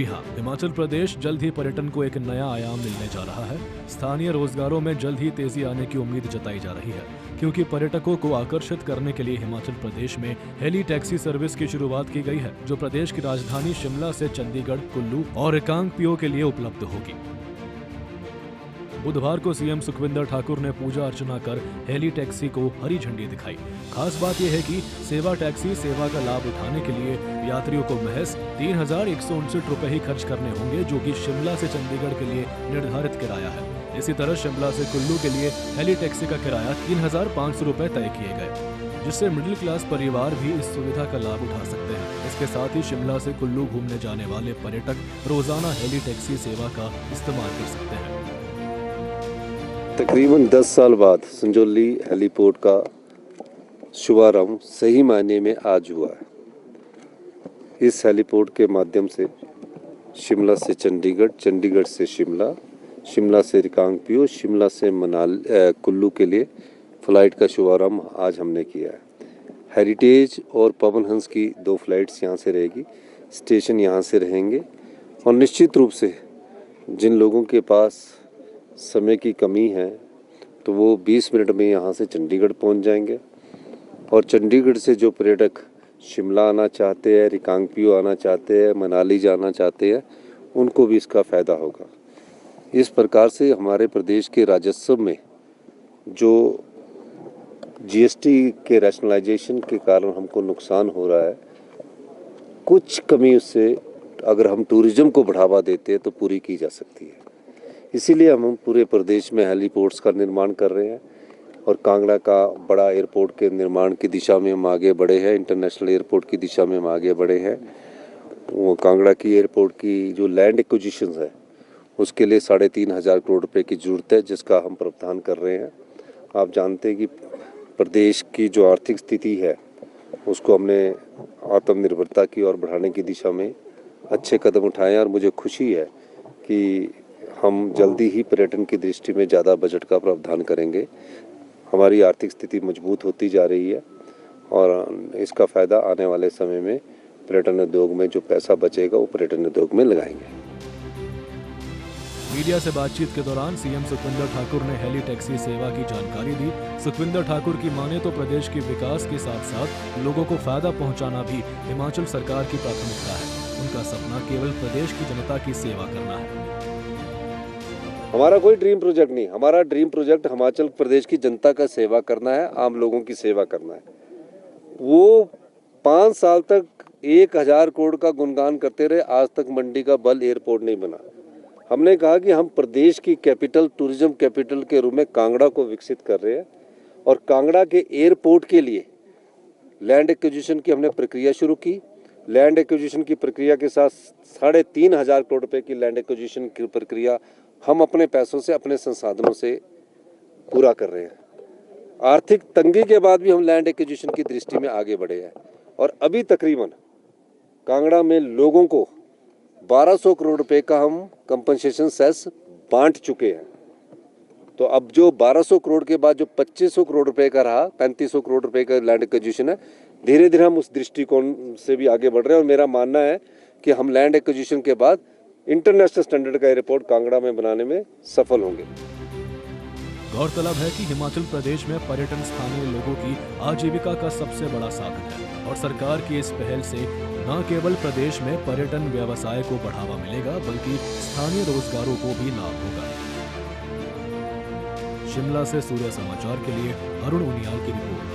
जी हाँ, हिमाचल प्रदेश जल्द ही पर्यटन को एक नया आयाम मिलने जा रहा है। स्थानीय रोजगारों में जल्द ही तेजी आने की उम्मीद जताई जा रही है, क्योंकि पर्यटकों को आकर्षित करने के लिए हिमाचल प्रदेश में हेली टैक्सी सर्विस की शुरुआत की गई है, जो प्रदेश की राजधानी शिमला से चंडीगढ़, कुल्लू और रिकांगपिओ के लिए उपलब्ध होगी। बुधवार को सीएम सुखविंदर ठाकुर ने पूजा अर्चना कर हेली टैक्सी को हरी झंडी दिखाई। खास बात यह है कि सेवा टैक्सी सेवा का लाभ उठाने के लिए यात्रियों को महज 3,159 रुपए ही खर्च करने होंगे, जो कि शिमला से चंडीगढ़ के लिए निर्धारित किराया है। इसी तरह शिमला से कुल्लू के लिए हेली टैक्सी का किराया 3,500 रुपए तय किए गए, जिससे मिडिल क्लास परिवार भी इस सुविधा का लाभ उठा सकते हैं। इसके साथ ही शिमला से कुल्लू घूमने जाने वाले पर्यटक रोजाना हेली टैक्सी सेवा का इस्तेमाल कर सकते हैं। तकरीबन 10 साल बाद संजौली हेलीपोर्ट का शुभारंभ सही मायने में आज हुआ है। इस हेलीपोर्ट के माध्यम से शिमला से चंडीगढ़, चंडीगढ़ से शिमला, शिमला से रिकांगपिओ, शिमला से कुल्लू के लिए फ़्लाइट का शुभारंभ आज हमने किया है। हेरिटेज और पवन हंस की 2 फ्लाइट्स यहाँ से रहेगी, स्टेशन यहाँ से रहेंगे और निश्चित रूप से जिन लोगों के पास समय की कमी है तो वो 20 मिनट में यहाँ से चंडीगढ़ पहुँच जाएंगे और चंडीगढ़ से जो पर्यटक शिमला आना चाहते हैं, रिकांगपिओ आना चाहते हैं, मनाली जाना चाहते हैं, उनको भी इसका फ़ायदा होगा। इस प्रकार से हमारे प्रदेश के राजस्व में जो जीएसटी के रैशनलाइजेशन के कारण हमको नुकसान हो रहा है, कुछ कमी उससे अगर हम टूरिज़्म को बढ़ावा देते हैं तो पूरी की जा सकती है। इसीलिए हम पूरे प्रदेश में हेलीपोर्ट्स का निर्माण कर रहे हैं और कांगड़ा का बड़ा एयरपोर्ट के निर्माण की दिशा में हम आगे बढ़े हैं, इंटरनेशनल एयरपोर्ट की दिशा में हम आगे बढ़े हैं। वो कांगड़ा की एयरपोर्ट की जो लैंड एक्विजिशन है उसके लिए 3,500 करोड़ रुपए की ज़रूरत है, जिसका हम प्रावधान कर रहे हैं। आप जानते हैं कि प्रदेश की जो आर्थिक स्थिति है उसको हमने आत्मनिर्भरता की ओर बढ़ाने की दिशा में अच्छे कदम उठाए हैं और मुझे खुशी है कि हम जल्दी ही पर्यटन की दृष्टि में ज़्यादा बजट का प्रावधान करेंगे। हमारी आर्थिक स्थिति मजबूत होती जा रही है और इसका फ़ायदा आने वाले समय में पर्यटन उद्योग में जो पैसा बचेगा वो पर्यटन उद्योग में लगाएंगे। मीडिया से बातचीत के दौरान सीएम सुखविंदर ठाकुर ने हेली टैक्सी सेवा की जानकारी दी। सुखविंदर ठाकुर की माने तो प्रदेश के विकास के साथ साथ लोगों को फायदा पहुंचाना भी हिमाचल सरकार की प्राथमिकता है। उनका सपना केवल प्रदेश की जनता की सेवा करना है। हमारा कोई ड्रीम प्रोजेक्ट नहीं, हमारा ड्रीम प्रोजेक्ट हिमाचल प्रदेश की जनता का सेवा करना है, आम लोगों की सेवा करना है। वो 5 साल तक 1,000 करोड़ का गुणगान करते रहे, आज तक मंडी का बल एयरपोर्ट नहीं बना। हमने कहा कि हम प्रदेश की कैपिटल, टूरिज्म कैपिटल के रूप में कांगड़ा को विकसित कर रहे हैं और कांगड़ा के एयरपोर्ट के लिए लैंड एक्विजिशन की हमने प्रक्रिया शुरू की। लैंड एक्विजिशन की प्रक्रिया के साथ 3,500 करोड़ रुपए की लैंड एक्विजिशन की प्रक्रिया हम अपने पैसों से, अपने संसाधनों से पूरा कर रहे हैं। आर्थिक तंगी के बाद भी हम लैंड एक्विजिशन की दृष्टि में आगे बढ़े हैं और अभी तकरीबन कांगड़ा में लोगों को 1,200 करोड़ रुपए का हम कंपनसेशन सेस बांट चुके हैं। तो अब जो 1,200 करोड़ के बाद जो 2,500 करोड़ रुपए का रहा, 3,500 करोड़ रुपए का लैंड एक्विजिशन है, धीरे धीरे हम उस दृष्टिकोण से भी आगे बढ़ रहे हैं और मेरा मानना है कि हम लैंड एक्विजिशन के बाद इंटरनेशनल स्टैंडर्ड का एयरपोर्ट कांगड़ा में बनाने में सफल होंगे। गौरतलब है कि हिमाचल प्रदेश में पर्यटन स्थानीय लोगों की आजीविका का सबसे बड़ा साधन है और सरकार की इस पहल से न केवल प्रदेश में पर्यटन व्यवसाय को बढ़ावा मिलेगा, बल्कि स्थानीय रोजगारों को भी लाभ होगा। शिमला से सूर्य समाचार के लिए अरुण उनियाल की रिपोर्ट।